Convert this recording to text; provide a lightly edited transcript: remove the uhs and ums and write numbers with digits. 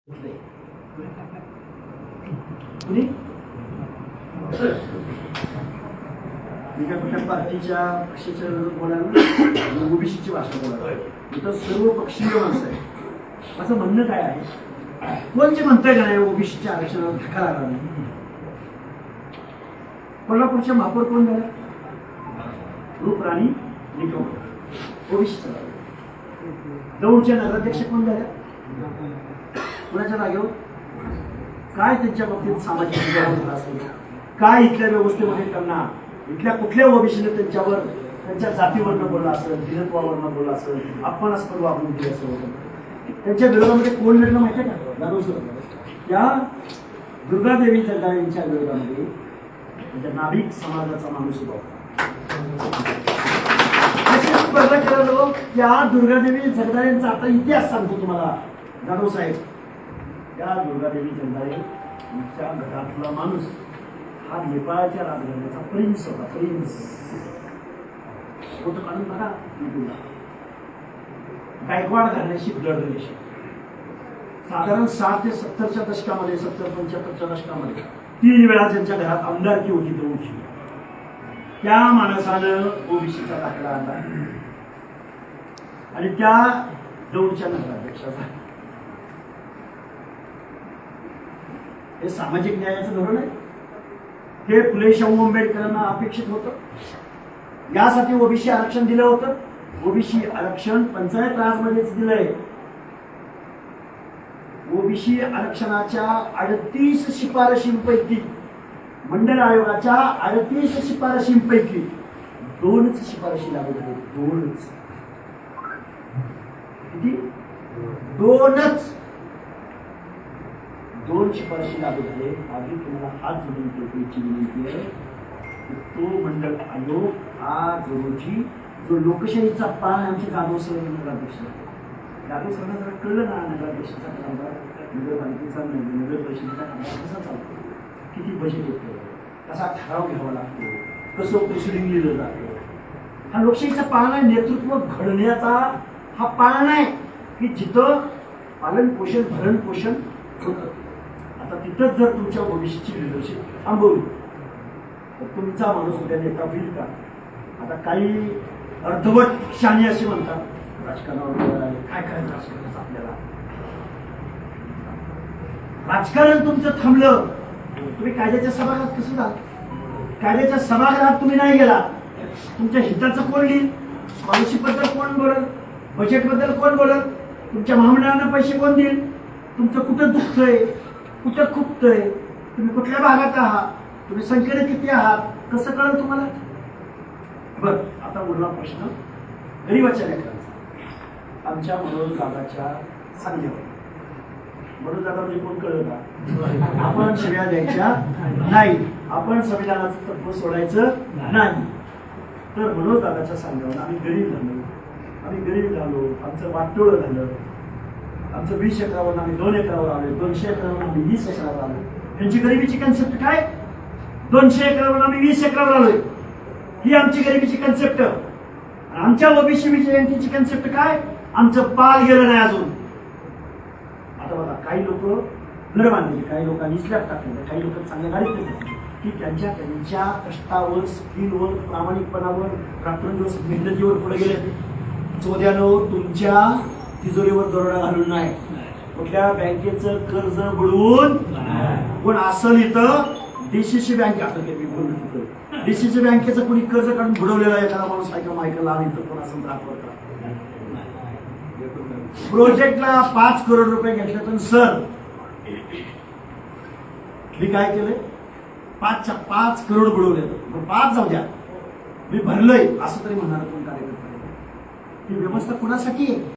कुठल्या पार्टीच्या पक्षाच्या विरोधात बोलायला ओबीसीची भाषा बोलायला इथं सर्व पक्षीय माणसं आहे. असं म्हणणं काय आहे? कोणचे म्हणताय का नाही ओबीसीच्या आरक्षणाला धक्का लागला नाही? कोल्हापूरच्या महापौर कोण झाला? रूपराणी निकम, ओबीसीचा. दौंडच्या नगराध्यक्ष कोण झाल्या? कुणाच्या जागेवर? काय त्यांच्या बाबतीत सामाजिक विचार असेल? काय इथल्या व्यवस्थेमध्ये त्यांना इथल्या कुठल्या ओबीसीने त्यांच्यावर त्यांच्या जातीवरनं बोलला असेल, दिनत्वावरनं बोलला असेल, अपमानास्पद वागणूक दिली असेल? त्यांच्या विरोधामध्ये कोण लढलं माहिती आहे का? जाधव सर. त्या दुर्गादेवी जगदाळेंच्या विरोधामध्ये म्हणजे नाभिक समाजाचा माणूस उभा होता. स्पर्धा केला. त्या दुर्गादेवी जगदाळेंचा आता इतिहास सांगतो तुम्हाला जाधव साहेब. त्या दुर्गादेवी जगदाळेंच्या घरातला माणूस हा नेपाळच्या राजघराण्याचा प्रिन्स होता. प्रिन्स फोटो काढून बघा युट्यूबला. गायकवाड घराण्याशी ब्लड रिलेशन. साधारण 60 ते 70च्या दशकामध्ये, 70-75च्या दशकामध्ये 3 वेळा ज्यांच्या घरात आमदारकी होती दौंडची, त्या माणसानं ओबीसीचा दाखला आणला आणि त्या दौंडच्या नगराध्यक्षाचा. हे सामाजिक न्यायाचं धोरण आहे. हे फुले शाहू आंबेडकरांना अपेक्षित होतं. यासाठी ओबीसी आरक्षण दिलं होतं. ओबीसी आरक्षण पंचायत राजमध्येच दिलंय. ओबीसी आरक्षणाच्या 38 शिफारशींपैकी, मंडळ आयोगाच्या 38 शिफारशींपैकी 2च शिफारशी लागू झाल्या. 2च. किती? 2च. 2 शिफारशी लागू झाले. आधी तुम्हाला हात जोडून ठेवायची विनंती आहे की तो मंडळ आयोग आज रोजी जो लोकशाहीचा पान आमचे जाधव सर नगराध्यक्ष, जाधव सरांना जरा कळलं ना नगराध्यक्षाचा कारभार, नगरपालिकेचा नगर परिषदेचा कारभार कसा चालतो, किती बजेट होतं, कसा ठराव घ्यावा लागतो, कसं प्रोसिडिंग लिहिलं जातं. हा लोकशाहीचा पान आहे. नेतृत्व घडण्याचा हा पान आहे की जिथं पालन पोषण भरण पोषण होतं. आता तिथंच जर तुमच्या ओबीसीची लिडरशिप थांबवली तर तुमचा माणूस उद्या नेता होईल का? आता काही अर्धवट शाणी असे म्हणतात राजकारणावर काय करायचं राजकारणाचं आपल्याला. राजकारण तुमचं थांबलं. तुम्ही कायद्याच्या सभागृहात कसं जाल? कायद्याच्या सभागृहात तुम्ही नाही गेला, तुमच्या हिताचं कोण लिहिल? स्कॉलरशिप बद्दल कोण बोलल? बजेट बद्दल कोण बोलल? तुमच्या महामंडळानं पैसे कोण देईल? तुमचं कुठं दुखतंय, कुठं खुपतंय, तुम्ही कुठल्या भागात आहात, तुम्ही संख्येने किती आहात, कसं कळलं तुम्हाला? बर, आता उरला प्रश्न गरीबाच्या लेकरांचा. आमच्या मनोज दादाच्या सांगण्यावर. मनोज दादा म्हणजे कोण कळलं का? आपण शिव्या द्यायच्या नाही, आपण संविधानाचं तत्व सोडायचं नाही. तर मनोज दादाच्या सांगण्यावर आम्ही गरीब झालो, आमचं वाटोळं झालं. आमचं 20 एकरावर आम्ही 2 एकरावर आलो, 200 एकरावर आम्ही 20 एकरावर आलो. त्यांची गरिबीची कन्सेप्ट काय? 200 एकरावर आम्ही 20 एकरावर आलोय, ही आमची गरिबीची कन्सेप्ट. आमच्या ओबीसी विजयंतीची कन्सेप्ट काय? आमचं पाल गेलं नाही अजून. आता बघा, काही लोक घर बांधले, काही लोकांनी स्लॅब टाकले, काही लोक चांगल्या गाडीत गेले की त्यांच्या कष्टावर, स्किलवर, प्रामाणिकपणावर, रात्रंदिवस मेहनतीवर पुढे गेले. चोद्यानं तुमच्या तिजोरीवर दरोडा घालून नाही, कुठल्या बँकेचं कर्ज बुडवून कोण असेल इथं डीसीसी बँक असं मी बोलतो. डीसीसी बँकेचं कोणी कर्ज काढून बुडवलेला एखादा माणूस ऐकायला आणि इथं कोण असेल दाखवत. प्रोजेक्टला 5 करोड रुपये घेतले तर सर मी काय केलंय? 5च्या 5 करोड बुडवले. 5 जाऊ द्या, मी भरलंय असं तरी म्हणणार कोण कार्यकर्ता? ही व्यवस्था कुणासाठी आहे?